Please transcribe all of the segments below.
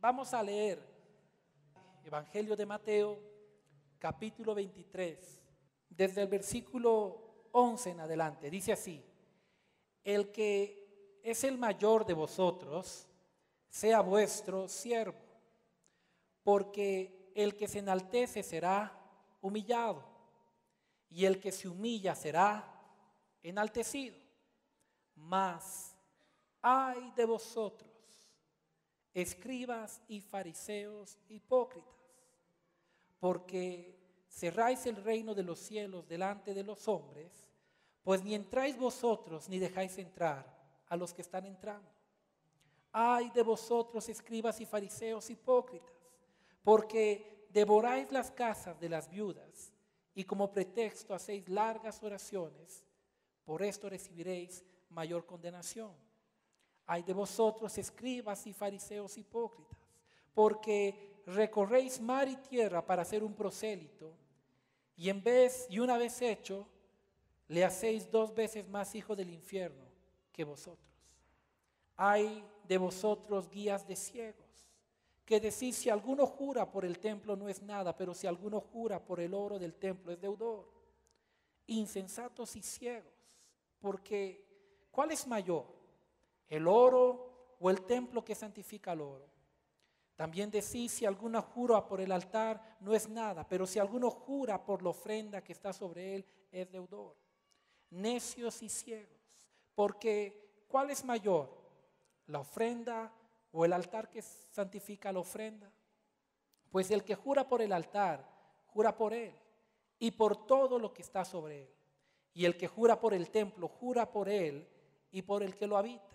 Vamos a leer Evangelio de Mateo, capítulo 23, desde el versículo 11 en adelante. Dice así: el que es el mayor de vosotros, sea vuestro siervo, porque el que se enaltece será humillado, y el que se humilla será enaltecido. Mas ay de vosotros, escribas y fariseos hipócritas, porque cerráis el reino de los cielos delante de los hombres, pues ni entráis vosotros ni dejáis entrar a los que están entrando. Ay de vosotros, escribas y fariseos hipócritas, porque devoráis las casas de las viudas y como pretexto hacéis largas oraciones. Por esto recibiréis mayor condenación. Ay de vosotros, escribas y fariseos hipócritas, porque recorréis mar y tierra para hacer un prosélito, y una vez hecho, le hacéis 2 veces más hijo del infierno que vosotros. Ay de vosotros, guías de ciegos, que decís: si alguno jura por el templo no es nada, pero si alguno jura por el oro del templo es deudor. Insensatos y ciegos, porque ¿cuál es mayor, el oro o el templo que santifica el oro? También decís: si alguno jura por el altar no es nada, pero si alguno jura por la ofrenda que está sobre él es deudor. Necios y ciegos, porque ¿cuál es mayor, la ofrenda o el altar que santifica la ofrenda? Pues el que jura por el altar, jura por él y por todo lo que está sobre él. Y el que jura por el templo, jura por él y por el que lo habita.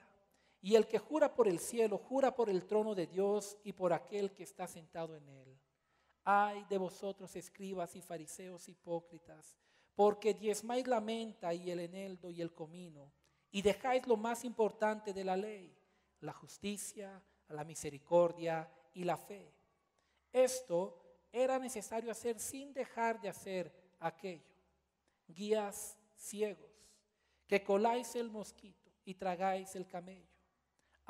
Y el que jura por el cielo, jura por el trono de Dios y por aquel que está sentado en él. Ay de vosotros, escribas y fariseos hipócritas, porque diezmáis la menta y el eneldo y el comino, y dejáis lo más importante de la ley, la justicia, la misericordia y la fe. Esto era necesario hacer sin dejar de hacer aquello. Guías ciegos, que coláis el mosquito y tragáis el camello.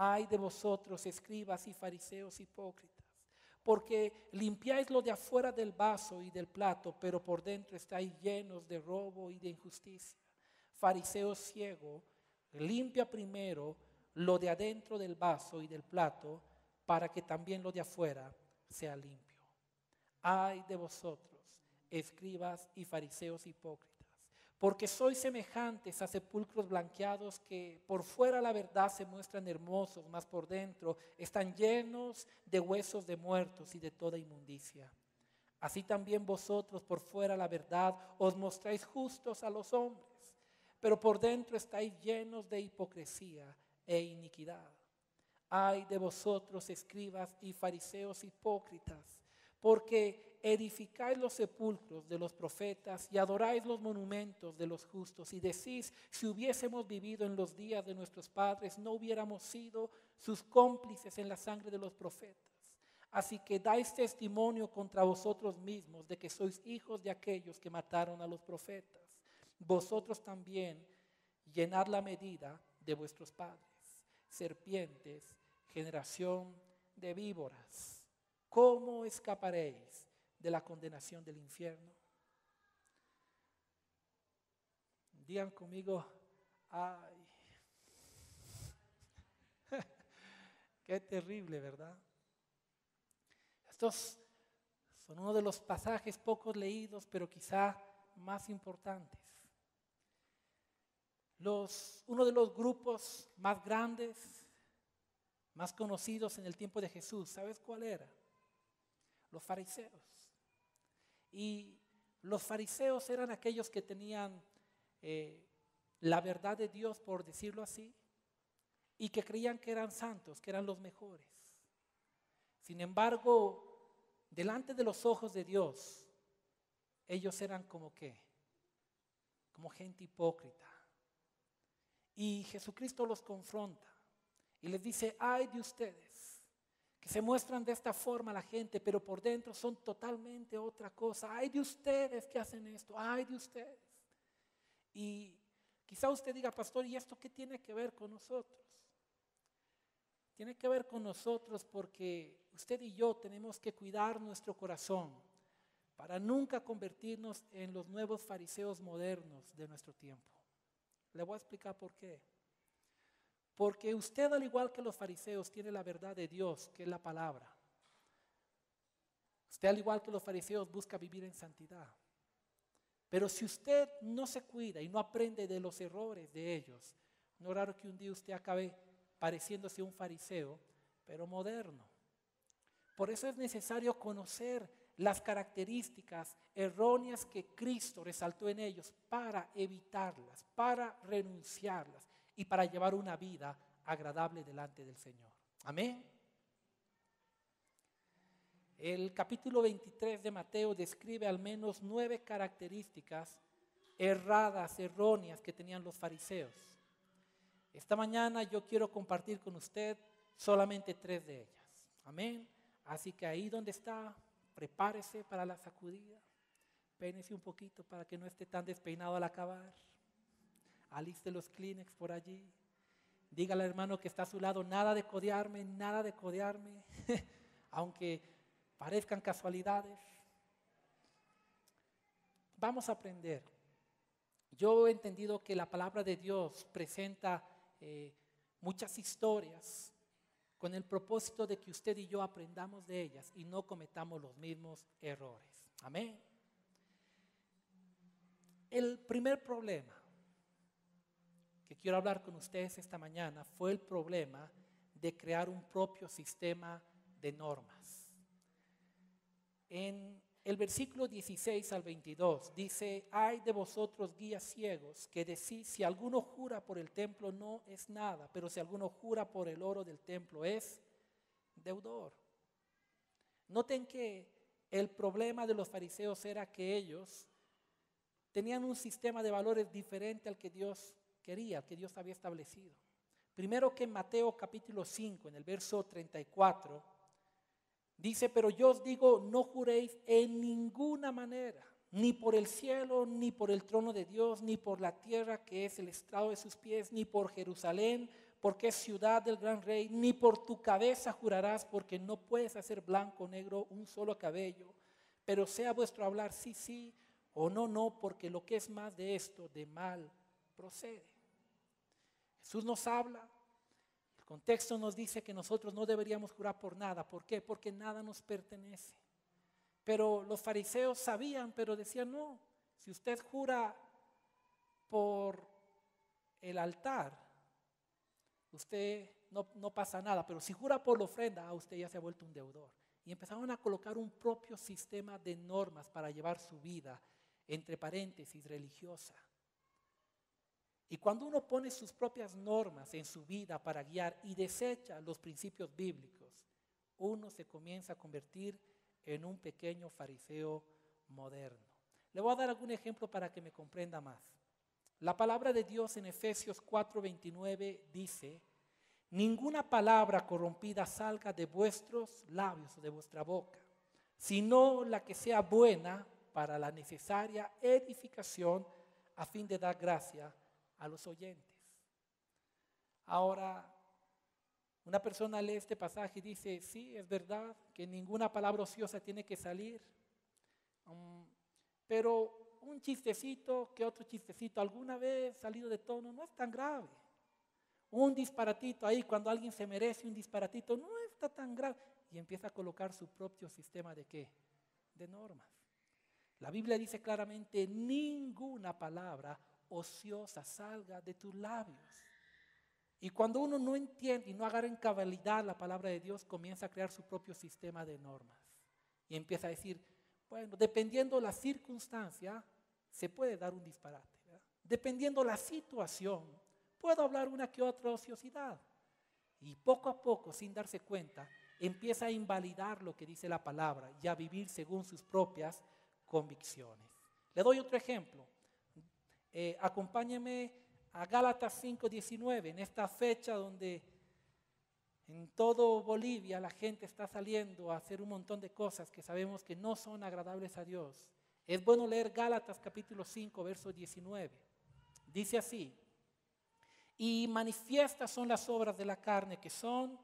Ay de vosotros, escribas y fariseos hipócritas, porque limpiáis lo de afuera del vaso y del plato, pero por dentro estáis llenos de robo y de injusticia. Fariseo ciego, limpia primero lo de adentro del vaso y del plato, para que también lo de afuera sea limpio. Ay de vosotros, escribas y fariseos hipócritas, porque sois semejantes a sepulcros blanqueados que por fuera la verdad se muestran hermosos, mas por dentro están llenos de huesos de muertos y de toda inmundicia. Así también vosotros por fuera la verdad os mostráis justos a los hombres, pero por dentro estáis llenos de hipocresía e iniquidad. Ay de vosotros, escribas y fariseos hipócritas, porque edificáis los sepulcros de los profetas y adoráis los monumentos de los justos, y decís: si hubiésemos vivido en los días de nuestros padres, no hubiéramos sido sus cómplices en la sangre de los profetas. Así que dais testimonio contra vosotros mismos de que sois hijos de aquellos que mataron a los profetas. Vosotros también llenad la medida de vuestros padres. Serpientes, generación de víboras, ¿cómo escaparéis de la condenación del infierno? Digan conmigo: ay. Qué terrible, ¿verdad? Estos son uno de los pasajes pocos leídos, pero quizá más importantes. Uno de los grupos más grandes, más conocidos en el tiempo de Jesús, ¿sabes cuál era? Los fariseos. Y los fariseos eran aquellos que tenían la verdad de Dios, por decirlo así, y que creían que eran santos, que eran los mejores. Sin embargo, delante de los ojos de Dios, ellos eran como gente hipócrita. Y Jesucristo los confronta y les dice: ay de ustedes, que se muestran de esta forma a la gente, pero por dentro son totalmente otra cosa. Ay de ustedes que hacen esto, ay de ustedes. Y quizá usted diga: pastor, ¿y esto qué tiene que ver con nosotros? tiene que ver con nosotros porque usted y yo tenemos que cuidar nuestro corazón para nunca convertirnos en los nuevos fariseos modernos de nuestro tiempo. Le voy a explicar por qué. Porque usted, al igual que los fariseos, tiene la verdad de Dios, que es la palabra. Usted, al igual que los fariseos, busca vivir en santidad. Pero si usted no se cuida y no aprende de los errores de ellos, no es raro que un día usted acabe pareciéndose un fariseo, pero moderno. Por eso es necesario conocer las características erróneas que Cristo resaltó en ellos para evitarlas, para renunciarlas y para llevar una vida agradable delante del Señor. Amén. El capítulo 23 de Mateo describe al menos 9 características erradas, erróneas que tenían los fariseos. Esta mañana yo quiero compartir con usted solamente 3 de ellas. Amén. Así que ahí donde está, prepárese para la sacudida. Peínese un poquito para que no esté tan despeinado al acabar. Aliste los Kleenex por allí. Dígale al hermano que está a su lado, nada de codearme, aunque parezcan casualidades. Vamos a aprender. Yo he entendido que la palabra de Dios presenta muchas historias con el propósito de que usted y yo aprendamos de ellas y no cometamos los mismos errores. Amén. El primer problema que quiero hablar con ustedes esta mañana fue el problema de crear un propio sistema de normas. En el versículo 16 al 22 dice: ay de vosotros guías ciegos, que decís, si alguno jura por el templo no es nada, pero si alguno jura por el oro del templo es deudor. Noten que el problema de los fariseos era que ellos tenían un sistema de valores diferente al que Dios quería, al que Dios había establecido. Primero que en Mateo capítulo 5, en el verso 34, dice: pero yo os digo, no juréis en ninguna manera, ni por el cielo, ni por el trono de Dios, ni por la tierra que es el estrado de sus pies, ni por Jerusalén, porque es ciudad del gran rey, ni por tu cabeza jurarás, porque no puedes hacer blanco o negro un solo cabello, pero sea vuestro hablar sí, sí, o no, no, porque lo que es más de esto, de mal procede. Jesús nos habla. El contexto nos dice que nosotros no deberíamos jurar por nada. ¿Por qué? Porque nada nos pertenece. Pero los fariseos sabían, pero decían: no, si usted jura por el altar, usted no pasa nada. Pero si jura por la ofrenda, usted ya se ha vuelto un deudor. Y empezaron a colocar un propio sistema de normas para llevar su vida, entre paréntesis, religiosa. Y cuando uno pone sus propias normas en su vida para guiar y desecha los principios bíblicos, uno se comienza a convertir en un pequeño fariseo moderno. Le voy a dar algún ejemplo para que me comprenda más. La palabra de Dios en Efesios 4:29 dice: ninguna palabra corrompida salga de vuestros labios o de vuestra boca, sino la que sea buena para la necesaria edificación a fin de dar gracia a los oyentes. Ahora, una persona lee este pasaje y dice: sí, es verdad que ninguna palabra ociosa tiene que salir, pero un chistecito, que otro chistecito alguna vez salido de tono, no es tan grave. Un disparatito ahí, cuando alguien se merece un disparatito, no está tan grave. Y empieza a colocar su propio sistema de ¿qué? De normas. La Biblia dice claramente: ninguna palabra ociosa salga de tus labios. Y cuando uno no entiende y no agarra en cabalidad la palabra de Dios, comienza a crear su propio sistema de normas. Y empieza a decir: bueno, dependiendo la circunstancia, se puede dar un disparate, ¿verdad? Dependiendo la situación, puedo hablar una que otra ociosidad. Y poco a poco, sin darse cuenta, empieza a invalidar lo que dice la palabra y a vivir según sus propias convicciones. Le doy otro ejemplo. Acompáñeme a Gálatas 5:19, en esta fecha donde en todo Bolivia la gente está saliendo a hacer un montón de cosas que sabemos que no son agradables a Dios. Es bueno leer Gálatas capítulo 5, verso 19. Dice así: y manifiestas son las obras de la carne, que son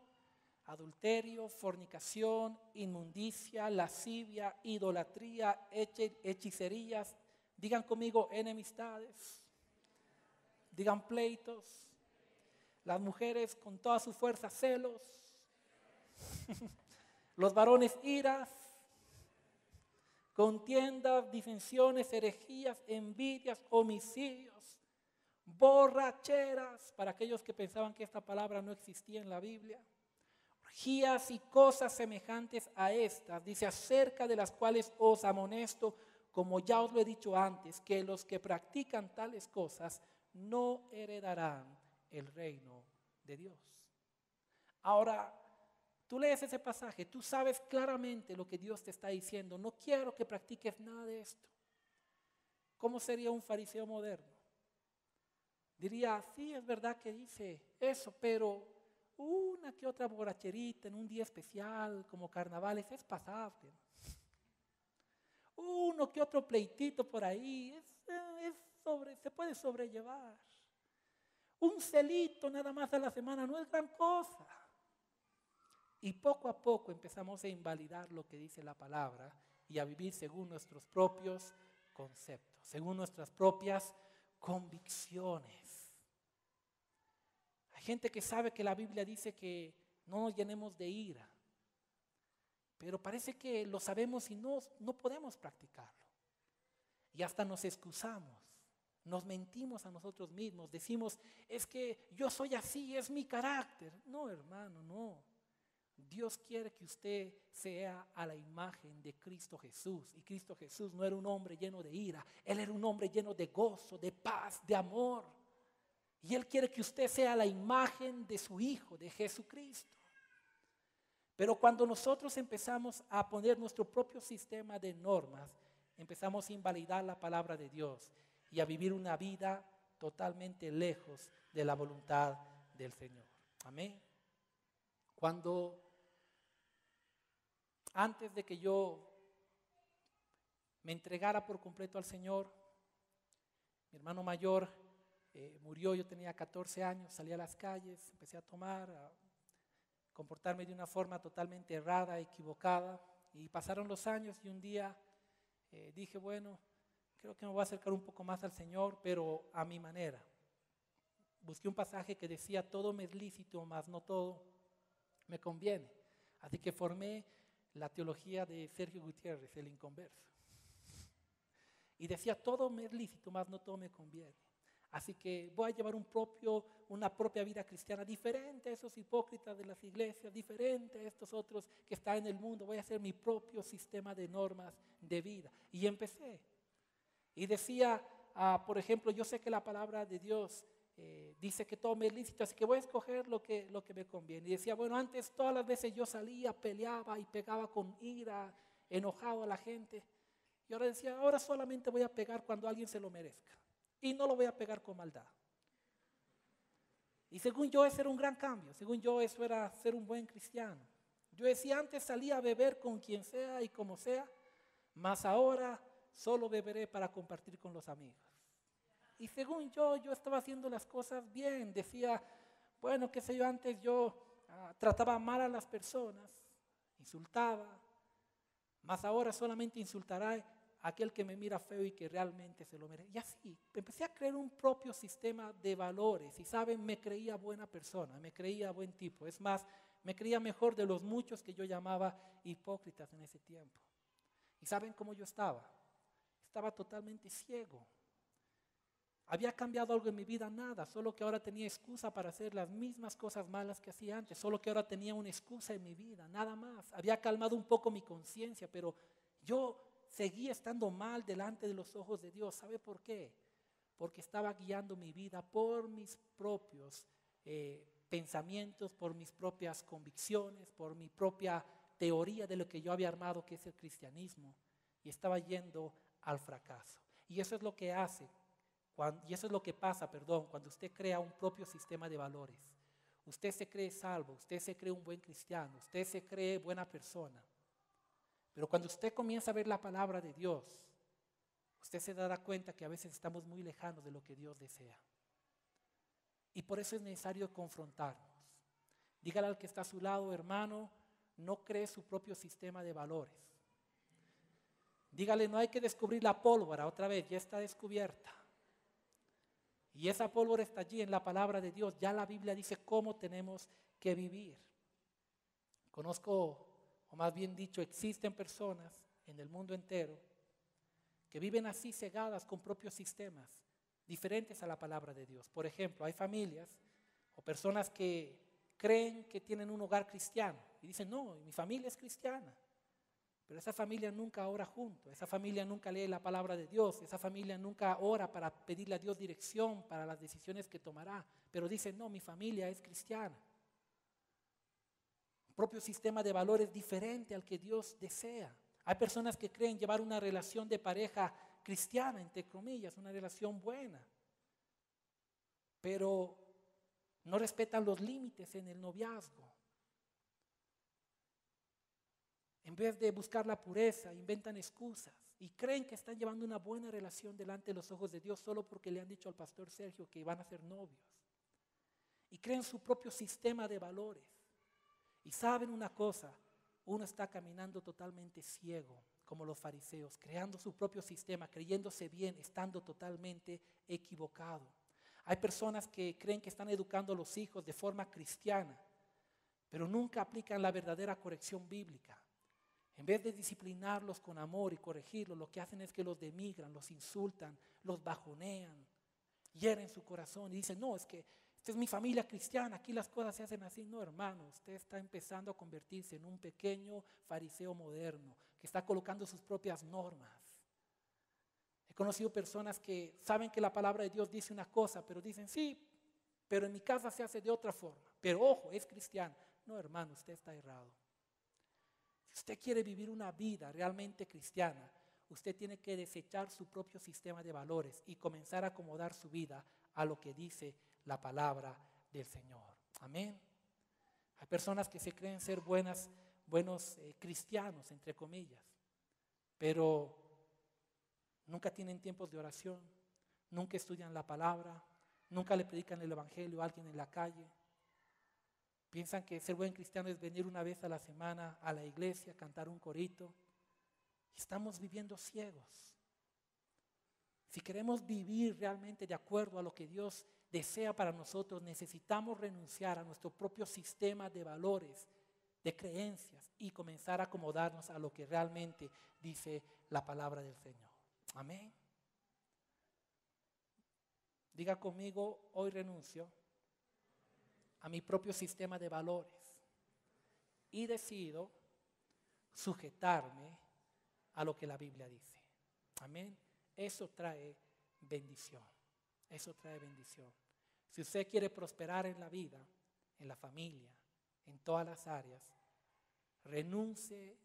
adulterio, fornicación, inmundicia, lascivia, idolatría, hechicerías. Digan conmigo enemistades, digan pleitos. Las mujeres con toda su fuerza celos, los varones iras, contiendas, disensiones, herejías, envidias, homicidios, borracheras, para aquellos que pensaban que esta palabra no existía en la Biblia, orgías y cosas semejantes a estas, dice, acerca de las cuales os amonesto, como ya os lo he dicho antes, que los que practican tales cosas no heredarán el reino de Dios. Ahora, tú lees ese pasaje, tú sabes claramente lo que Dios te está diciendo. No quiero que practiques nada de esto. ¿Cómo sería un fariseo moderno? Diría, sí, es verdad que dice eso, pero una que otra borracherita en un día especial como carnavales es pasable. Uno que otro pleitito por ahí se puede sobrellevar. Un celito nada más a la semana no es gran cosa. Y poco a poco empezamos a invalidar lo que dice la palabra y a vivir según nuestros propios conceptos, según nuestras propias convicciones. Hay gente que sabe que la Biblia dice que no nos llenemos de ira, pero parece que lo sabemos y no podemos practicarlo. Y hasta nos excusamos, nos mentimos a nosotros mismos, decimos, es que yo soy así, es mi carácter. No, hermano, no. Dios quiere que usted sea a la imagen de Cristo Jesús. Y Cristo Jesús no era un hombre lleno de ira, Él era un hombre lleno de gozo, de paz, de amor. Y Él quiere que usted sea la imagen de su Hijo, de Jesucristo. Pero cuando nosotros empezamos a poner nuestro propio sistema de normas, empezamos a invalidar la palabra de Dios y a vivir una vida totalmente lejos de la voluntad del Señor. Amén. Cuando antes de que yo me entregara por completo al Señor, mi hermano mayor murió. Yo tenía 14 años, salí a las calles, empecé a tomar, a comportarme de una forma totalmente errada, equivocada, y pasaron los años y un día dije, bueno, creo que me voy a acercar un poco más al Señor, pero a mi manera. Busqué un pasaje que decía, todo me es lícito, mas no todo me conviene. Así que formé la teología de Sergio Gutiérrez, el inconverso. Y decía, todo me es lícito, mas no todo me conviene. Así que voy a llevar una propia vida cristiana diferente a esos hipócritas de las iglesias, diferente a estos otros que están en el mundo. Voy a hacer mi propio sistema de normas de vida. Y empecé. Y decía, por ejemplo, yo sé que la palabra de Dios dice que todo me es lícito, así que voy a escoger lo que me conviene. Y decía, bueno, antes todas las veces yo salía, peleaba y pegaba con ira, enojado a la gente. Y ahora decía, ahora solamente voy a pegar cuando alguien se lo merezca. Y no lo voy a pegar con maldad. Y según yo, ese era un gran cambio. Según yo, eso era ser un buen cristiano. Yo decía, antes salía a beber con quien sea y como sea, mas ahora solo beberé para compartir con los amigos. Y según yo estaba haciendo las cosas bien. Decía, bueno, qué sé yo, antes yo trataba mal a las personas, insultaba, mas ahora solamente insultará aquel que me mira feo y que realmente se lo merece. Y así, empecé a crear un propio sistema de valores. Y saben, me creía buena persona, me creía buen tipo. Es más, me creía mejor de los muchos que yo llamaba hipócritas en ese tiempo. ¿Y saben cómo yo estaba? Estaba totalmente ciego. ¿Había cambiado algo en mi vida? Nada, solo que ahora tenía excusa para hacer las mismas cosas malas que hacía antes. Solo que ahora tenía una excusa en mi vida, nada más. Había calmado un poco mi conciencia, pero yo seguía estando mal delante de los ojos de Dios. ¿Sabe por qué? Porque estaba guiando mi vida por mis propios pensamientos, por mis propias convicciones, por mi propia teoría de lo que yo había armado, que es el cristianismo, y estaba yendo al fracaso. Y eso es lo que pasa, cuando usted crea un propio sistema de valores. Usted se cree salvo, usted se cree un buen cristiano, usted se cree buena persona. Pero cuando usted comienza a ver la palabra de Dios, usted se dará cuenta que a veces estamos muy lejanos de lo que Dios desea. Y por eso es necesario confrontarnos. Dígale al que está a su lado, hermano, no cree su propio sistema de valores. Dígale, no hay que descubrir la pólvora otra vez, ya está descubierta. Y esa pólvora está allí en la palabra de Dios. Ya la Biblia dice cómo tenemos que vivir. Conozco, o más bien dicho, existen personas en el mundo entero que viven así cegadas con propios sistemas diferentes a la palabra de Dios. Por ejemplo, hay familias o personas que creen que tienen un hogar cristiano y dicen, no, mi familia es cristiana. Pero esa familia nunca ora junto, esa familia nunca lee la palabra de Dios, esa familia nunca ora para pedirle a Dios dirección para las decisiones que tomará. Pero dicen, no, mi familia es cristiana. Un propio sistema de valores diferente al que Dios desea. Hay personas que creen llevar una relación de pareja cristiana, entre comillas, una relación buena. Pero no respetan los límites en el noviazgo. En vez de buscar la pureza, inventan excusas y creen que están llevando una buena relación delante de los ojos de Dios solo porque le han dicho al pastor Sergio que van a ser novios. Y creen su propio sistema de valores. Y saben una cosa, uno está caminando totalmente ciego, como los fariseos, creando su propio sistema, creyéndose bien, estando totalmente equivocado. Hay personas que creen que están educando a los hijos de forma cristiana, pero nunca aplican la verdadera corrección bíblica. En vez de disciplinarlos con amor y corregirlos, lo que hacen es que los denigran, los insultan, los bajonean, hieren su corazón y dicen, no, es que esta es mi familia cristiana, aquí las cosas se hacen así. No, hermano, usted está empezando a convertirse en un pequeño fariseo moderno que está colocando sus propias normas. He conocido personas que saben que la palabra de Dios dice una cosa, pero dicen, sí, pero en mi casa se hace de otra forma. Pero ojo, es cristiano. No, hermano, usted está errado. Si usted quiere vivir una vida realmente cristiana, usted tiene que desechar su propio sistema de valores y comenzar a acomodar su vida a lo que dice la palabra del Señor. Amén. Hay personas que se creen ser buenos cristianos, entre comillas, pero nunca tienen tiempos de oración, nunca estudian la palabra, nunca le predican el evangelio a alguien en la calle. Piensan que ser buen cristiano es venir una vez a la semana a la iglesia, cantar un corito. Estamos viviendo ciegos. Si queremos vivir realmente de acuerdo a lo que Dios desea para nosotros, necesitamos renunciar a nuestro propio sistema de valores, de creencias y comenzar a acomodarnos a lo que realmente dice la palabra del Señor. Amén. Diga conmigo, hoy renuncio a mi propio sistema de valores y decido sujetarme a lo que la Biblia dice. Amén. Eso trae bendición. Eso trae bendición. Si usted quiere prosperar en la vida, en la familia, en todas las áreas, renuncie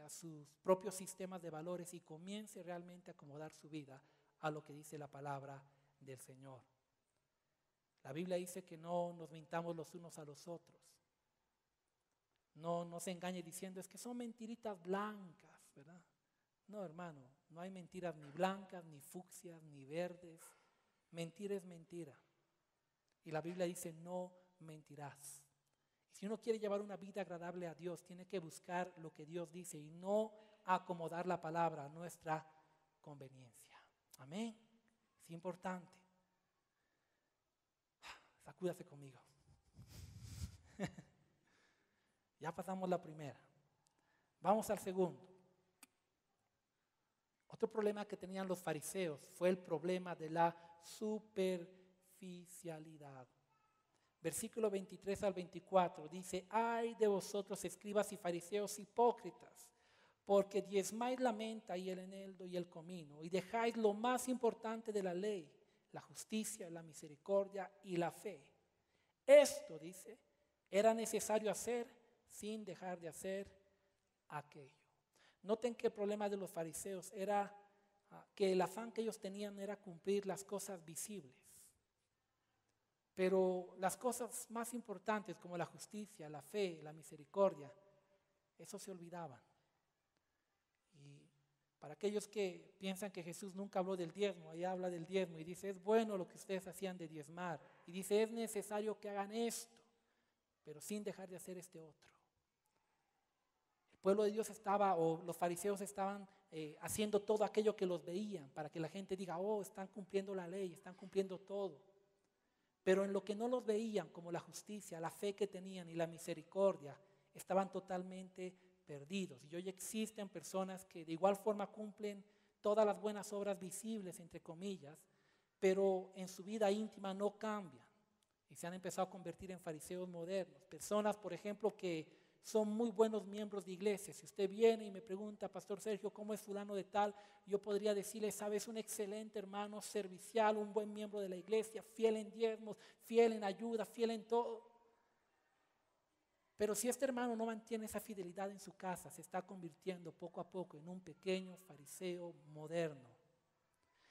a sus propios sistemas de valores y comience realmente a acomodar su vida a lo que dice la palabra del Señor. La Biblia dice que no nos mintamos los unos a los otros. No se engañe diciendo es que son mentiritas blancas, ¿verdad? No, hermano, no hay mentiras ni blancas, ni fucsias, ni verdes. Mentira es mentira. Y la Biblia dice no mentirás. Y si uno quiere llevar una vida agradable a Dios, tiene que buscar lo que Dios dice y no acomodar la palabra a nuestra conveniencia. Amén. Es importante. Sacúdase conmigo. Ya pasamos la primera. Vamos al segundo. Otro problema que tenían los fariseos fue el problema de la superficialidad. Versículo 23 al 24 dice, ay de vosotros escribas y fariseos hipócritas, porque diezmáis la menta y el eneldo y el comino, y dejáis lo más importante de la ley, la justicia, la misericordia y la fe. Esto, dice, era necesario hacer sin dejar de hacer aquello. Noten que el problema de los fariseos era que el afán que ellos tenían era cumplir las cosas visibles. Pero las cosas más importantes como la justicia, la fe, la misericordia, eso se olvidaban. Y para aquellos que piensan que Jesús nunca habló del diezmo, ahí habla del diezmo y dice, es bueno lo que ustedes hacían de diezmar. Y dice, es necesario que hagan esto. pero sin dejar de hacer este otro. El pueblo de Dios estaba, o los fariseos estaban haciendo todo aquello que los veían, para que la gente diga, oh, están cumpliendo la ley, están cumpliendo todo. Pero en lo que no los veían, como la justicia, la fe que tenían y la misericordia, estaban totalmente perdidos. Y hoy existen personas que de igual forma cumplen todas las buenas obras visibles, entre comillas, pero en su vida íntima no cambian y se han empezado a convertir en fariseos modernos. Personas, por ejemplo, que son muy buenos miembros de iglesia. Si usted viene y me pregunta, Pastor Sergio, ¿cómo es fulano de tal? Yo podría decirle, sabes, un excelente hermano, servicial, un buen miembro de la iglesia, fiel en diezmos, fiel en ayuda, fiel en todo. Pero si este hermano no mantiene esa fidelidad en su casa, se está convirtiendo poco a poco en un pequeño fariseo moderno.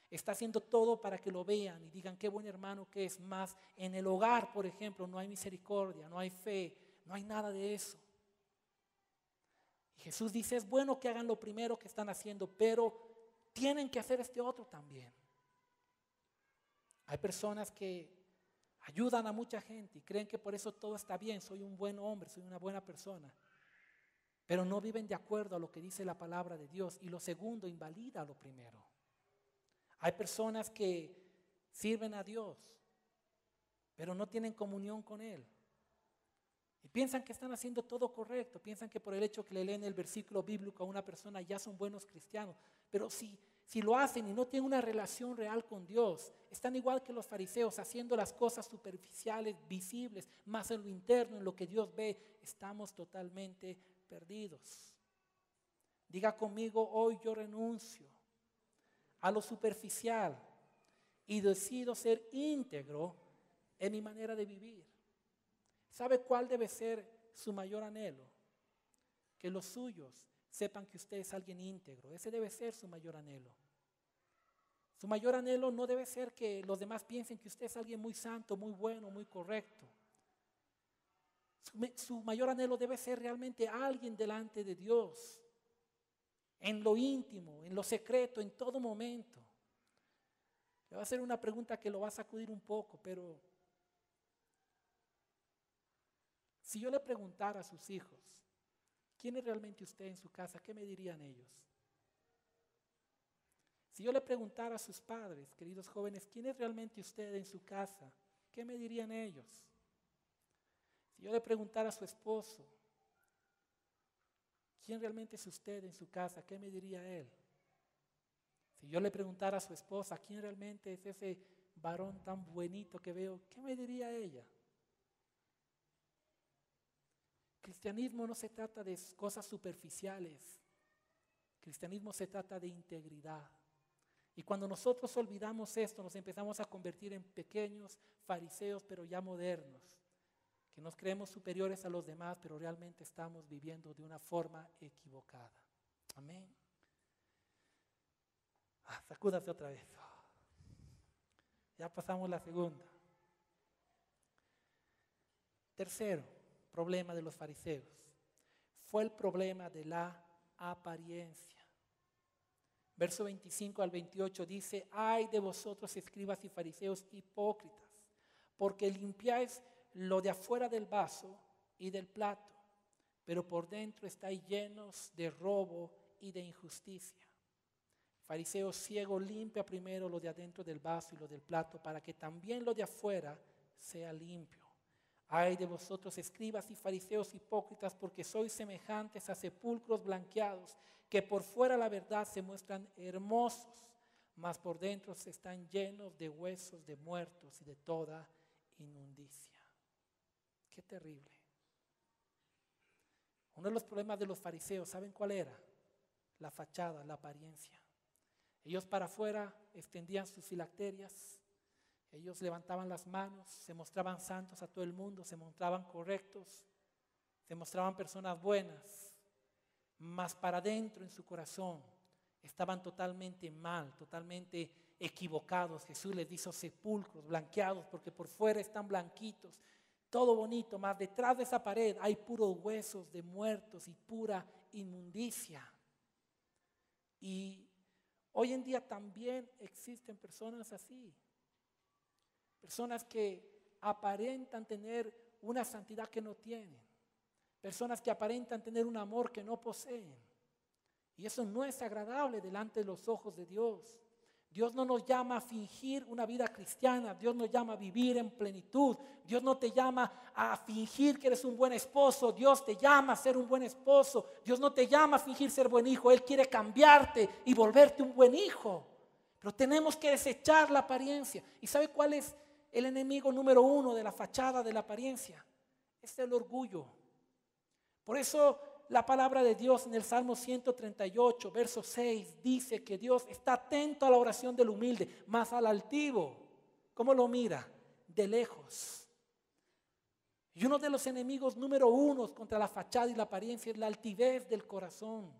Está haciendo todo para que lo vean y digan qué buen hermano que es. Más en el hogar, por ejemplo, no hay misericordia, no hay fe, no hay nada de eso. Y Jesús dice, es bueno que hagan lo primero que están haciendo, pero tienen que hacer este otro también. Hay personas que ayudan a mucha gente y creen que por eso todo está bien, soy un buen hombre, soy una buena persona, pero no viven de acuerdo a lo que dice la palabra de Dios, y lo segundo invalida lo primero. Hay personas que sirven a Dios, pero no tienen comunión con Él. Y piensan que están haciendo todo correcto, piensan que por el hecho que le leen el versículo bíblico a una persona ya son buenos cristianos. Pero si lo hacen y no tienen una relación real con Dios, están igual que los fariseos, haciendo las cosas superficiales, visibles, más en lo interno, en lo que Dios ve, estamos totalmente perdidos. Diga conmigo, hoy yo renuncio a lo superficial y decido ser íntegro en mi manera de vivir. ¿Sabe cuál debe ser su mayor anhelo? Que los suyos sepan que usted es alguien íntegro. Ese debe ser su mayor anhelo. Su mayor anhelo no debe ser que los demás piensen que usted es alguien muy santo, muy bueno, muy correcto. Su mayor anhelo debe ser realmente alguien delante de Dios, en lo íntimo, en lo secreto, en todo momento. Le voy a hacer una pregunta que lo va a sacudir un poco, pero si yo le preguntara a sus hijos, ¿quién es realmente usted en su casa? ¿Qué me dirían ellos? Si yo le preguntara a sus padres, queridos jóvenes, ¿quién es realmente usted en su casa? ¿Qué me dirían ellos? Si yo le preguntara a su esposo, ¿quién realmente es usted en su casa? ¿Qué me diría él? Si yo le preguntara a su esposa, ¿quién realmente es ese varón tan bonito que veo? ¿Qué me diría ella? Cristianismo no se trata de cosas superficiales. Cristianismo se trata de integridad. Y cuando nosotros olvidamos esto, nos empezamos a convertir en pequeños fariseos, pero ya modernos, que nos creemos superiores a los demás, pero realmente estamos viviendo de una forma equivocada. Amén. Sacúdase otra vez. Ya pasamos la segunda. Tercero, problema de los fariseos. Fue el problema de la apariencia. Verso 25 al 28 dice, ay de vosotros escribas y fariseos hipócritas, porque limpiáis lo de afuera del vaso y del plato, pero por dentro estáis llenos de robo y de injusticia. Fariseo ciego, limpia primero lo de adentro del vaso y lo del plato, para que también lo de afuera sea limpio. Ay de vosotros escribas y fariseos hipócritas, porque sois semejantes a sepulcros blanqueados, que por fuera la verdad se muestran hermosos, mas por dentro se están llenos de huesos de muertos y de toda inmundicia. Qué terrible. Uno de los problemas de los fariseos, ¿saben cuál era? La fachada, la apariencia. Ellos para afuera extendían sus filacterias, ellos levantaban las manos, se mostraban santos a todo el mundo, se mostraban correctos, se mostraban personas buenas, mas para adentro en su corazón estaban totalmente mal, totalmente equivocados. Jesús les dijo sepulcros blanqueados, porque por fuera están blanquitos, todo bonito, mas detrás de esa pared hay puros huesos de muertos y pura inmundicia. Y hoy en día también existen personas así, personas que aparentan tener una santidad que no tienen. Personas que aparentan tener un amor que no poseen. Y eso no es agradable delante de los ojos de Dios. Dios no nos llama a fingir una vida cristiana. Dios nos llama a vivir en plenitud. Dios no te llama a fingir que eres un buen esposo. Dios te llama a ser un buen esposo. Dios no te llama a fingir ser buen hijo. Él quiere cambiarte y volverte un buen hijo. Pero tenemos que desechar la apariencia. ¿Y sabe cuál es el enemigo número uno de la fachada de la apariencia? Es el orgullo. Por eso la palabra de Dios en el Salmo 138, verso 6, dice que Dios está atento a la oración del humilde, mas al altivo, ¿cómo lo mira? De lejos. Y uno de los enemigos número uno contra la fachada y la apariencia es la altivez del corazón.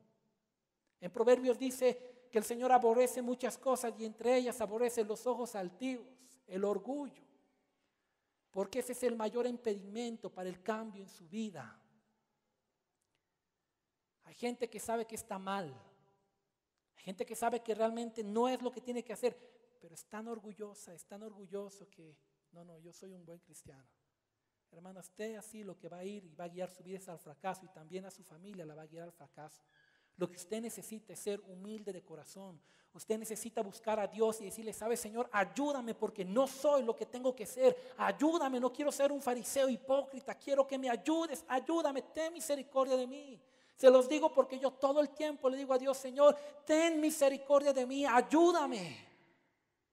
En Proverbios dice que el Señor aborrece muchas cosas y entre ellas aborrece los ojos altivos, el orgullo, porque ese es el mayor impedimento para el cambio en su vida. Hay gente que sabe que está mal. Hay gente que sabe que realmente no es lo que tiene que hacer, pero es tan orgullosa, es tan orgulloso que no, yo soy un buen cristiano. Hermano, usted así lo que va a ir y va a guiar su vida es al fracaso y también a su familia la va a guiar al fracaso. Lo que usted necesita es ser humilde de corazón. Usted necesita buscar a Dios y decirle, ¿sabe, Señor? Ayúdame porque no soy lo que tengo que ser. Ayúdame, no quiero ser un fariseo hipócrita. Quiero que me ayudes. Ayúdame, ten misericordia de mí. Se los digo porque yo todo el tiempo le digo a Dios, Señor, ten misericordia de mí, ayúdame.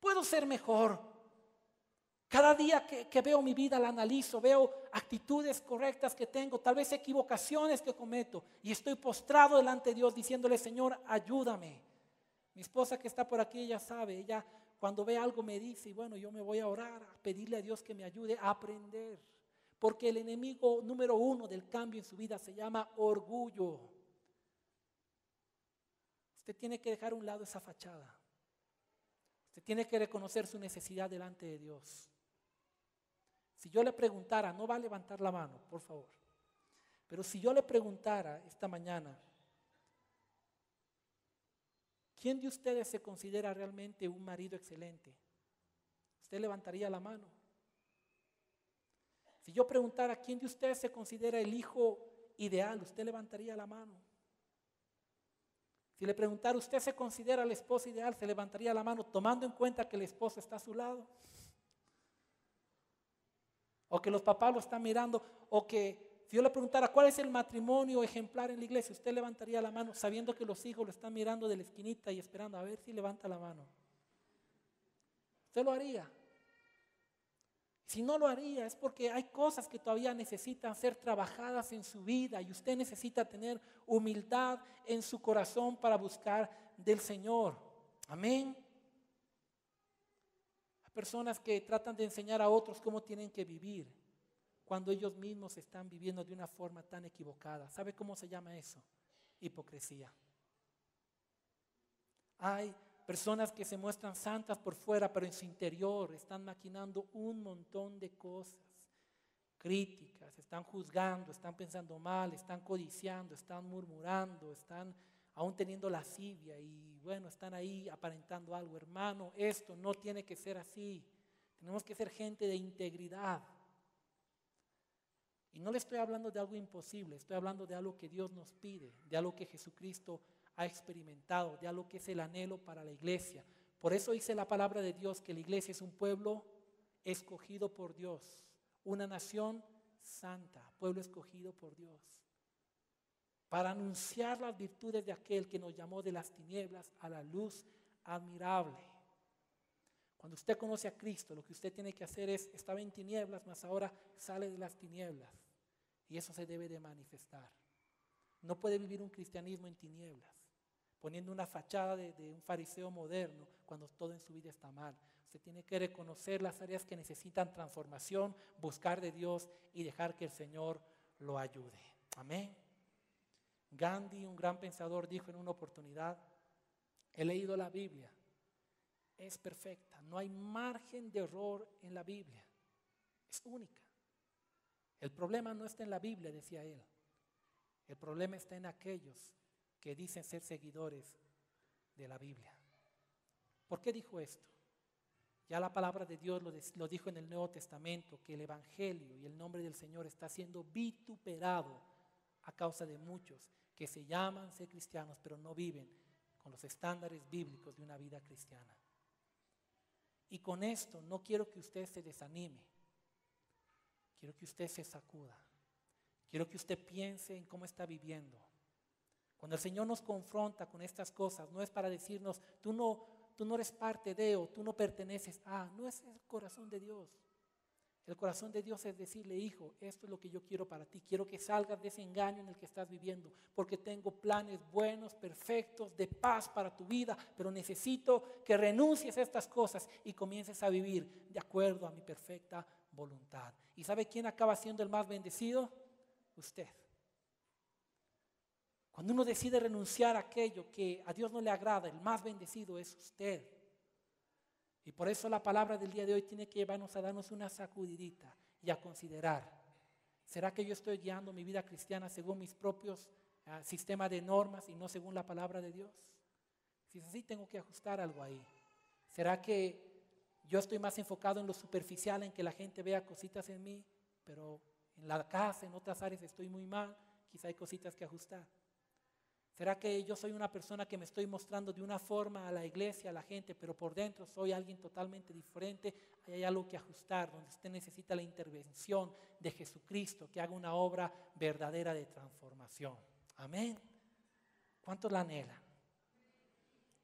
Puedo ser mejor. Cada día que veo mi vida la analizo, veo actitudes correctas que tengo, tal vez equivocaciones que cometo y estoy postrado delante de Dios diciéndole, Señor, ayúdame. Mi esposa que está por aquí, ella sabe, ella cuando ve algo me dice, y bueno, yo me voy a orar, a pedirle a Dios que me ayude a aprender. Porque el enemigo número uno del cambio en su vida se llama orgullo. Usted tiene que dejar a un lado esa fachada. Usted tiene que reconocer su necesidad delante de Dios. Si yo le preguntara, no va a levantar la mano, por favor. Pero si yo le preguntara esta mañana, ¿quién de ustedes se considera realmente un marido excelente? ¿Usted levantaría la mano? Si yo preguntara, ¿quién de ustedes se considera el hijo ideal? ¿Usted levantaría la mano? Si le preguntara, ¿usted se considera la esposa ideal? ¿Se levantaría la mano tomando en cuenta que el esposo está a su lado? O que los papás lo están mirando. O que si yo le preguntara, ¿cuál es el matrimonio ejemplar en la iglesia? ¿Usted levantaría la mano sabiendo que los hijos lo están mirando de la esquinita y esperando a ver si levanta la mano? ¿Usted lo haría? Si no lo haría es porque hay cosas que todavía necesitan ser trabajadas en su vida y usted necesita tener humildad en su corazón para buscar del Señor. Amén. Hay personas que tratan de enseñar a otros cómo tienen que vivir cuando ellos mismos están viviendo de una forma tan equivocada. ¿Sabe cómo se llama eso? Hipocresía. Hay personas que se muestran santas por fuera, pero en su interior están maquinando un montón de cosas, críticas, están juzgando, están pensando mal, están codiciando, están murmurando, están aún teniendo lascivia y bueno, están ahí aparentando algo. Hermano, esto no tiene que ser así. Tenemos que ser gente de integridad. Y no le estoy hablando de algo imposible, estoy hablando de algo que Dios nos pide, de algo que Jesucristo ha experimentado, de algo que es el anhelo para la iglesia. Por eso dice la palabra de Dios que la iglesia es un pueblo escogido por Dios, una nación santa, pueblo escogido por Dios, para anunciar las virtudes de aquel que nos llamó de las tinieblas a la luz admirable. Cuando usted conoce a Cristo, lo que usted tiene que hacer es, estaba en tinieblas, mas ahora sale de las tinieblas, y eso se debe de manifestar. No puede vivir un cristianismo en tinieblas, poniendo una fachada de un fariseo moderno cuando todo en su vida está mal. Usted tiene que reconocer las áreas que necesitan transformación, buscar de Dios y dejar que el Señor lo ayude. Amén. Gandhi, un gran pensador, dijo en una oportunidad, he leído la Biblia, es perfecta, no hay margen de error en la Biblia, es única. El problema no está en la Biblia, decía él. El problema está en aquellos que dicen ser seguidores de la Biblia. ¿Por qué dijo esto? Ya la palabra de Dios lo dijo en el Nuevo Testamento, que el Evangelio y el nombre del Señor está siendo vituperado a causa de muchos que se llaman ser cristianos, pero no viven con los estándares bíblicos de una vida cristiana. Y con esto no quiero que usted se desanime, quiero que usted se sacuda, quiero que usted piense en cómo está viviendo. Cuando el Señor nos confronta con estas cosas, no es para decirnos, tú no eres parte de o tú no perteneces a, no es el corazón de Dios. El corazón de Dios es decirle, hijo, esto es lo que yo quiero para ti. Quiero que salgas de ese engaño en el que estás viviendo, porque tengo planes buenos, perfectos, de paz para tu vida, pero necesito que renuncies a estas cosas y comiences a vivir de acuerdo a mi perfecta voluntad. ¿Y sabe quién acaba siendo el más bendecido? Usted. Cuando uno decide renunciar a aquello que a Dios no le agrada, el más bendecido es usted. Y por eso la palabra del día de hoy tiene que llevarnos a darnos una sacudidita y a considerar, ¿será que yo estoy guiando mi vida cristiana según mis propios sistemas de normas y no según la palabra de Dios? Si es así, tengo que ajustar algo ahí. ¿Será que yo estoy más enfocado en lo superficial, en que la gente vea cositas en mí, pero en la casa, en otras áreas estoy muy mal? Quizá hay cositas que ajustar. ¿Será que yo soy una persona que me estoy mostrando de una forma a la iglesia, a la gente, pero por dentro soy alguien totalmente diferente? Ahí hay algo que ajustar, donde usted necesita la intervención de Jesucristo, que haga una obra verdadera de transformación. Amén. ¿Cuántos la anhelan?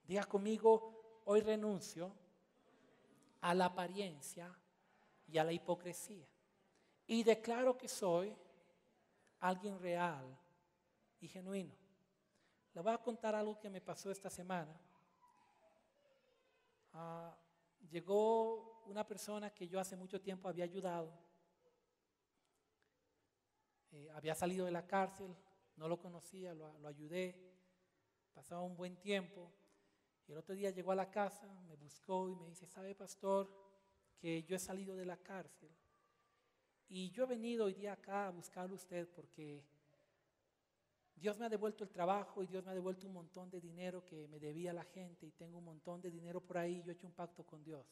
Diga conmigo, hoy renuncio a la apariencia y a la hipocresía. Y declaro que soy alguien real y genuino. Le voy a contar algo que me pasó esta semana. Llegó una persona que yo hace mucho tiempo había ayudado. Había salido de la cárcel, no lo conocía, lo ayudé. Pasaba un buen tiempo. Y el otro día llegó a la casa, me buscó y me dice, ¿sabe, pastor, que yo he salido de la cárcel? Y yo he venido hoy día acá a buscarlo a usted porque Dios me ha devuelto el trabajo y Dios me ha devuelto un montón de dinero que me debía la gente y tengo un montón de dinero por ahí. Yo he hecho un pacto con Dios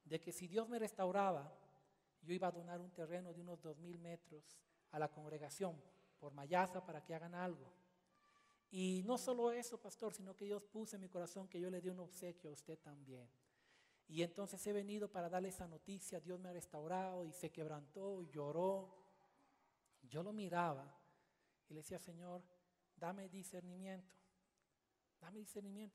de que si Dios me restauraba, yo iba a donar un terreno de unos 2,000 metros a la congregación por Mayasa para que hagan algo. Y no solo eso, pastor, sino que Dios puso en mi corazón que yo le di un obsequio a usted también. Y entonces he venido para darle esa noticia. Dios me ha restaurado y se quebrantó y lloró. Yo lo miraba y le decía, Señor, dame discernimiento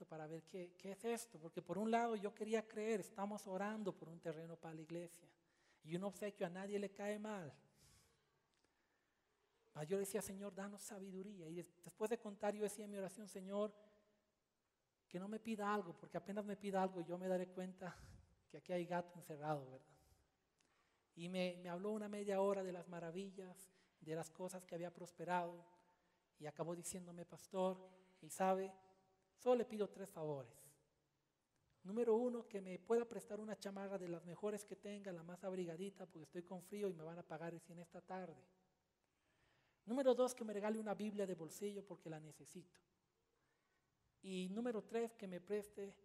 para ver qué es esto. Porque por un lado yo quería creer, estamos orando por un terreno para la iglesia. Y un obsequio a nadie le cae mal. Mas yo decía, Señor, danos sabiduría. Y después de contar, yo decía en mi oración, Señor, que no me pida algo, porque apenas me pida algo yo me daré cuenta que aquí hay gato encerrado, ¿verdad? Y me habló una media hora de las maravillas, de las cosas que había prosperado, y acabó diciéndome, pastor, y sabe, solo le pido 3 favores. Número 1, que me pueda prestar una chamarra de las mejores que tenga, la más abrigadita, porque estoy con frío y me van a pagar recién esta tarde. Número 2, que me regale una Biblia de bolsillo porque la necesito. Y número 3, que me preste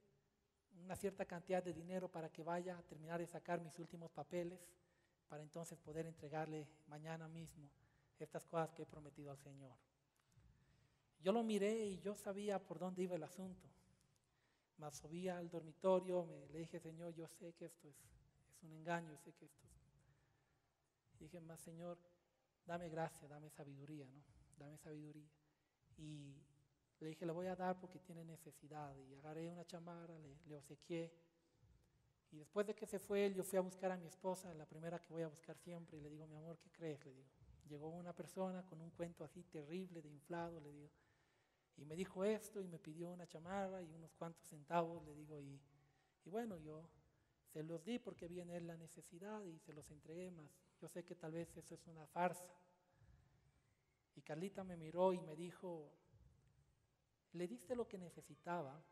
una cierta cantidad de dinero para que vaya a terminar de sacar mis últimos papeles, para entonces poder entregarle mañana mismo estas cosas que he prometido al Señor. Yo lo miré y yo sabía por dónde iba el asunto. Me subí al dormitorio, le dije, Señor, yo sé que esto es un engaño, sé que esto es... Dije, más Señor, dame gracia, dame sabiduría, ¿no? Dame sabiduría. Y le dije, le voy a dar porque tiene necesidad. Y agarré una chamarra, le obsequié. Y después de que se fue él, yo fui a buscar a mi esposa, la primera que voy a buscar siempre, y le digo, mi amor, ¿qué crees? Le digo, llegó una persona con un cuento así terrible de inflado, le digo, y me dijo esto y me pidió una chamarra y unos cuantos centavos, le digo, y bueno, yo se los di porque vi en él la necesidad y se los entregué más. Yo sé que tal vez eso es una farsa. Y Carlita me miró y me dijo, le diste lo que necesitaba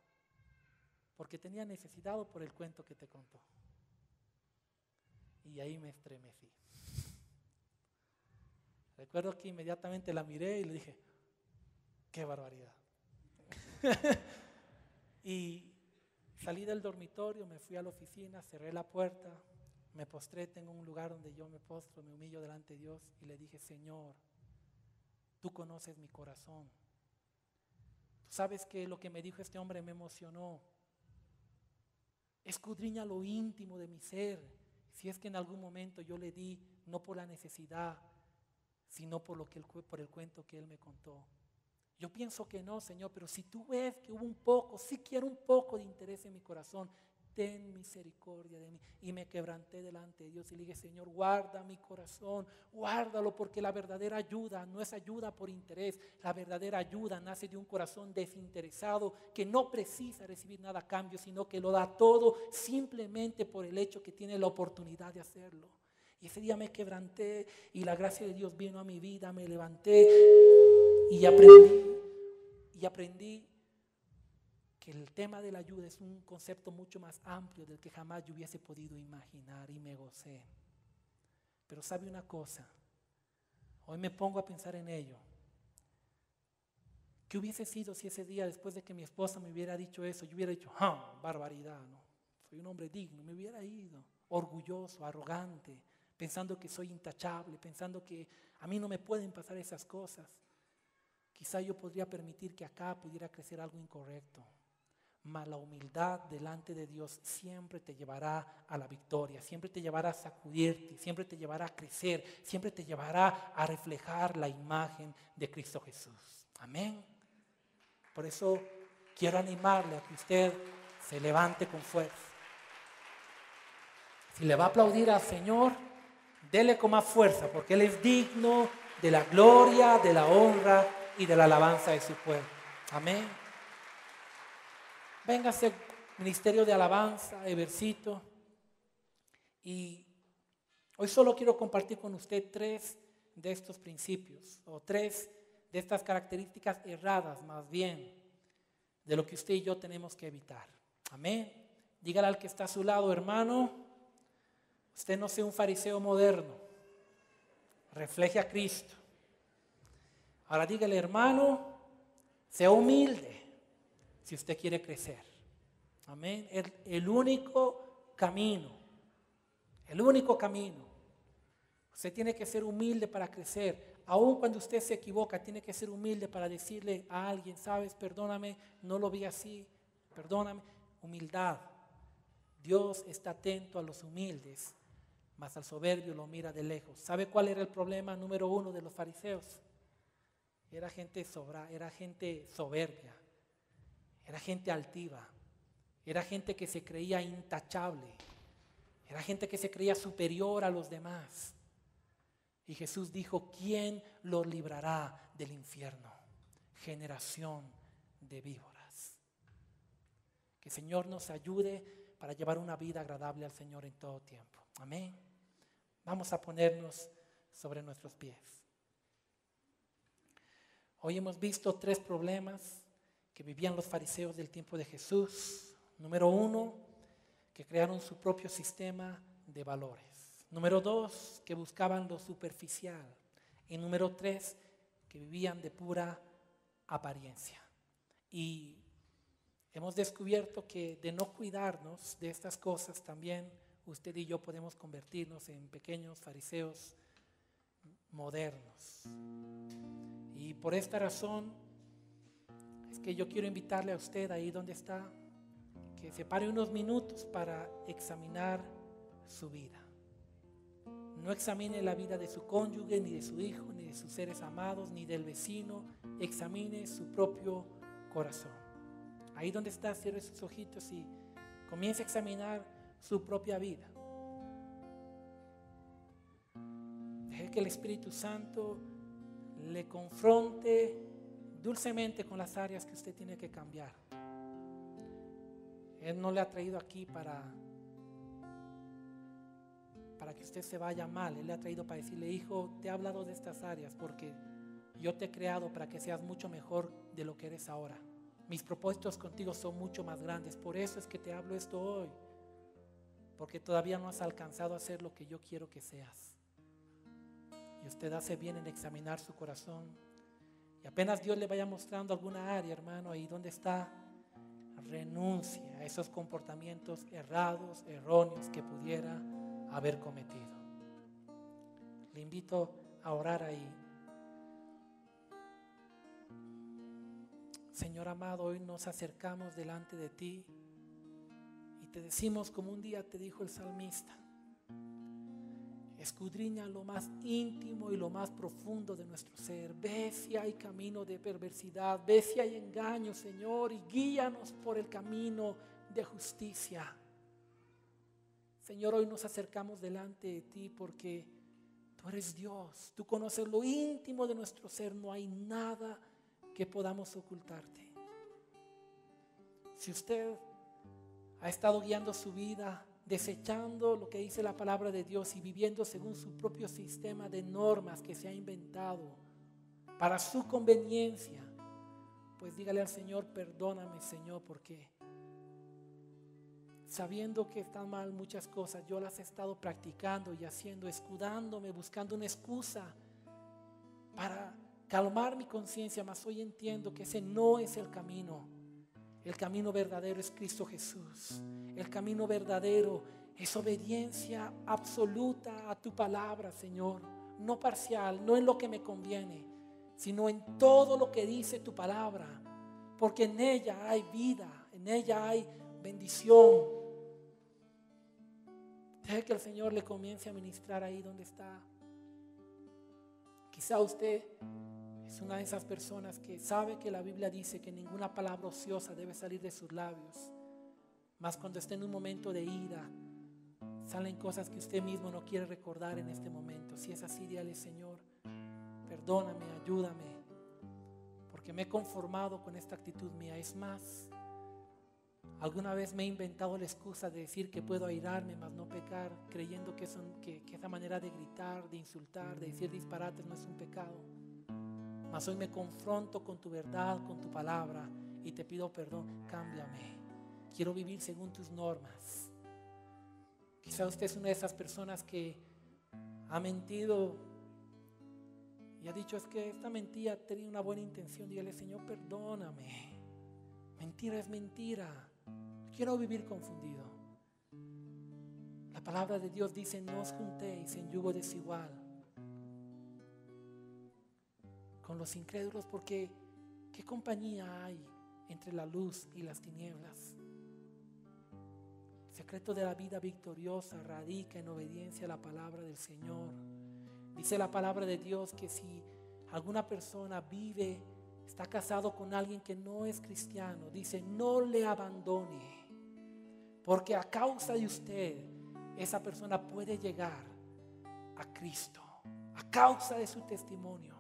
porque tenía necesidad o por el cuento que te contó. Y ahí me estremecí. Recuerdo que inmediatamente la miré y le dije, qué barbaridad. Y Salí del dormitorio, me fui a la oficina, cerré la puerta, me postré, tengo un lugar donde yo me postro, me humillo delante de Dios y le dije, Señor, tú conoces mi corazón. Tú sabes que lo que me dijo este hombre me emocionó. Escudriña lo íntimo de mi ser. Si es que en algún momento yo le di, no por la necesidad, sino por el cuento que él me contó. Yo pienso que no, Señor, pero si tú ves que hubo un poco, siquiera un poco de interés en mi corazón, ten misericordia de mí. Y me quebranté delante de Dios y le dije, Señor, guarda mi corazón, guárdalo, porque la verdadera ayuda no es ayuda por interés. La verdadera ayuda nace de un corazón desinteresado que no precisa recibir nada a cambio, sino que lo da todo simplemente por el hecho que tiene la oportunidad de hacerlo. Y ese día me quebranté y la gracia de Dios vino a mi vida, me levanté y aprendí que el tema de la ayuda es un concepto mucho más amplio del que jamás yo hubiese podido imaginar, y me gocé. Pero sabe una cosa, hoy me pongo a pensar en ello. ¿Qué hubiese sido si ese día, después de que mi esposa me hubiera dicho eso, yo hubiera dicho, barbaridad, no, soy un hombre digno, me hubiera ido, orgulloso, arrogante, pensando que soy intachable, pensando que a mí no me pueden pasar esas cosas? Quizá yo podría permitir que acá pudiera crecer algo incorrecto, mas la humildad delante de Dios siempre te llevará a la victoria, siempre te llevará a sacudirte, siempre te llevará a crecer, siempre te llevará a reflejar la imagen de Cristo Jesús. Amén. Por eso quiero animarle a que usted se levante con fuerza. Si le va a aplaudir al Señor, dele con más fuerza, porque Él es digno de la gloria, de la honra y de la alabanza de su pueblo. Amén. Véngase, ministerio de alabanza, Evercito. Y hoy solo quiero compartir con usted 3 de estos principios, o 3 de estas características erradas, más bien, de lo que usted y yo tenemos que evitar. Amén. Dígale al que está a su lado, hermano, usted no sea un fariseo moderno, refleje a Cristo. Ahora dígale, hermano, sea humilde si usted quiere crecer. Amén. El único camino. Usted tiene que ser humilde para crecer. Aun cuando usted se equivoca, tiene que ser humilde para decirle a alguien, sabes, perdóname, no lo vi así, perdóname. Humildad. Dios está atento a los humildes, mas al soberbio lo mira de lejos. ¿Sabe cuál era el problema número 1 de los fariseos? Era gente soberbia, era gente altiva, era gente que se creía intachable, era gente que se creía superior a los demás. Y Jesús dijo, ¿quién los librará del infierno? Generación de víboras. Que el Señor nos ayude para llevar una vida agradable al Señor en todo tiempo. Amén. Vamos a ponernos sobre nuestros pies. Hoy hemos visto 3 problemas que vivían los fariseos del tiempo de Jesús. Número 1, que crearon su propio sistema de valores. Número 2, que buscaban lo superficial. Y número 3, que vivían de pura apariencia. Y hemos descubierto que de no cuidarnos de estas cosas, también usted y yo podemos convertirnos en pequeños fariseos modernos. Y por esta razón es que yo quiero invitarle a usted ahí donde está, que se pare unos minutos para examinar su vida. No examine la vida de su cónyuge, ni de su hijo, ni de sus seres amados, ni del vecino. Examine su propio corazón. Ahí donde está, cierre sus ojitos y comience a examinar su propia vida. Deje que el Espíritu Santo le confronte dulcemente con las áreas que usted tiene que cambiar. Él no le ha traído aquí para que usted se vaya mal. Él le ha traído para decirle, hijo, te he hablado de estas áreas porque yo te he creado para que seas mucho mejor de lo que eres ahora. Mis propósitos contigo son mucho más grandes. Por eso es que te hablo esto hoy, porque todavía no has alcanzado a ser lo que yo quiero que seas. Y usted hace bien en examinar su corazón. Y apenas Dios le vaya mostrando alguna área, hermano, ahí donde está, renuncie a esos comportamientos errados, erróneos que pudiera haber cometido. Le invito a orar ahí. Señor amado, hoy nos acercamos delante de ti y te decimos, como un día te dijo el salmista: escudriña lo más íntimo y lo más profundo de nuestro ser. Ve si hay camino de perversidad, ve si hay engaño, Señor, y guíanos por el camino de justicia. Señor, hoy nos acercamos delante de ti porque tú eres Dios, tú conoces lo íntimo de nuestro ser, no hay nada que podamos ocultarte. Si usted ha estado guiando su vida, desechando lo que dice la palabra de Dios y viviendo según su propio sistema de normas que se ha inventado para su conveniencia, pues dígale al Señor: perdóname, Señor, porque sabiendo que están mal muchas cosas, yo las he estado practicando y haciendo, escudándome, buscando una excusa para calmar mi conciencia, mas hoy entiendo que ese no es el camino. El camino verdadero es Cristo Jesús. El camino verdadero es obediencia absoluta a tu palabra, Señor. No parcial, no en lo que me conviene, sino en todo lo que dice tu palabra. Porque en ella hay vida, en ella hay bendición. Deje que el Señor le comience a ministrar ahí donde está. Quizá usted es una de esas personas que sabe que la Biblia dice que ninguna palabra ociosa debe salir de sus labios. Mas cuando esté en un momento de ira, salen cosas que usted mismo no quiere recordar en este momento. Si es así, dígale: Señor, perdóname, ayúdame, porque me he conformado con esta actitud mía. Es más, alguna vez me he inventado la excusa de decir que puedo airarme, mas no pecar, creyendo que esa manera de gritar, de insultar, de decir disparates no es un pecado. Mas hoy me confronto con tu verdad, con tu palabra, y te pido perdón. Cámbiame, quiero vivir según tus normas. Quizá usted es una de esas personas que ha mentido y ha dicho: es que esta mentira tenía una buena intención. Dígale: Señor, perdóname, mentira es mentira, quiero vivir confundido. La palabra de Dios dice: no os juntéis en yugo desigual con los incrédulos, porque ¿qué compañía hay entre la luz y las tinieblas? El secreto de la vida victoriosa radica en obediencia a la palabra del Señor. Dice la palabra de Dios que si alguna persona vive, está casado con alguien que no es cristiano, dice: no le abandone, porque a causa de usted esa persona puede llegar a Cristo, a causa de su testimonio.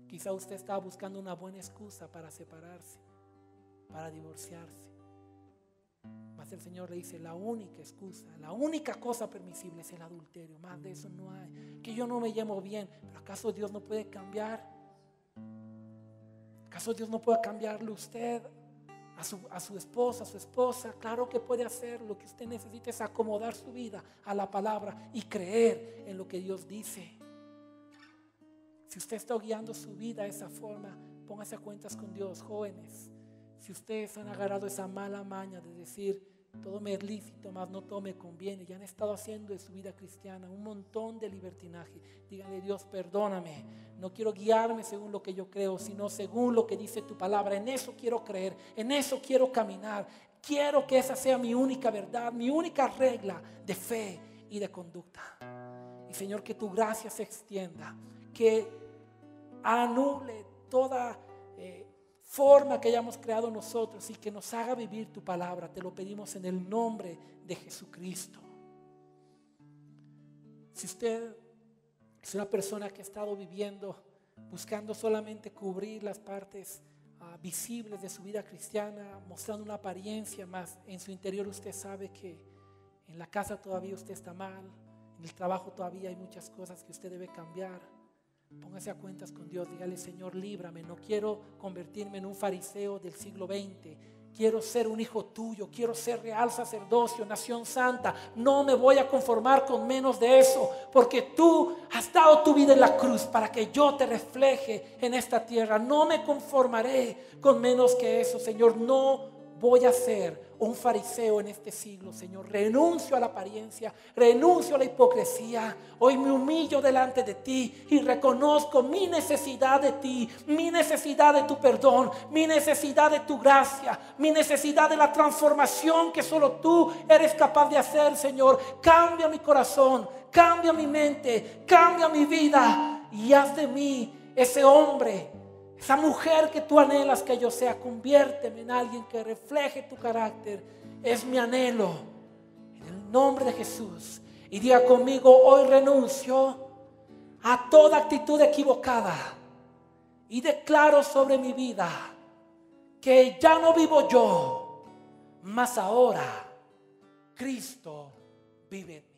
Quizá usted estaba buscando una buena excusa para separarse, para divorciarse. Mas el Señor le dice: la única excusa, la única cosa permisible es el adulterio. Más de eso no hay. Que yo no me llevo bien, pero ¿acaso Dios no puede cambiar? ¿Acaso Dios no puede cambiarle usted a su esposa, a su esposa? Claro que puede hacer. Lo que usted necesita es acomodar su vida a la palabra y creer en lo que Dios dice. Si usted está guiando su vida de esa forma, póngase a cuentas con Dios. Jóvenes, si ustedes han agarrado esa mala maña de decir: todo me es lícito, mas no todo me conviene, y han estado haciendo de su vida cristiana un montón de libertinaje, díganle: Dios, perdóname, no quiero guiarme según lo que yo creo, sino según lo que dice tu palabra. En eso quiero creer, en eso quiero caminar. Quiero que esa sea mi única verdad, mi única regla de fe y de conducta. Y Señor, que tu gracia se extienda, que anule toda forma que hayamos creado nosotros y que nos haga vivir tu palabra. Te lo pedimos en el nombre de Jesucristo. Si usted es una persona que ha estado viviendo buscando solamente cubrir las partes visibles de su vida cristiana, mostrando una apariencia, más en su interior usted sabe que en la casa todavía usted está mal, en el trabajo todavía hay muchas cosas que usted debe cambiar, póngase a cuentas con Dios. Dígale: Señor, líbrame, no quiero convertirme en un fariseo del siglo XX. Quiero ser un hijo tuyo, quiero ser real sacerdocio, nación santa. No me voy a conformar con menos de eso, porque tú has dado tu vida en la cruz para que yo te refleje en esta tierra. No me conformaré con menos que eso, Señor. No voy a ser un fariseo en este siglo, Señor. Renuncio a la apariencia, renuncio a la hipocresía. Hoy me humillo delante de ti y reconozco mi necesidad de ti, mi necesidad de tu perdón, mi necesidad de tu gracia, mi necesidad de la transformación que solo tú eres capaz de hacer, Señor. Cambia mi corazón, cambia mi mente, cambia mi vida y haz de mí ese hombre, esa mujer que tú anhelas que yo sea. Conviérteme en alguien que refleje tu carácter. Es mi anhelo. En el nombre de Jesús. Y diga conmigo: hoy renuncio a toda actitud equivocada. Y declaro sobre mi vida que ya no vivo yo, mas ahora Cristo vive en mí.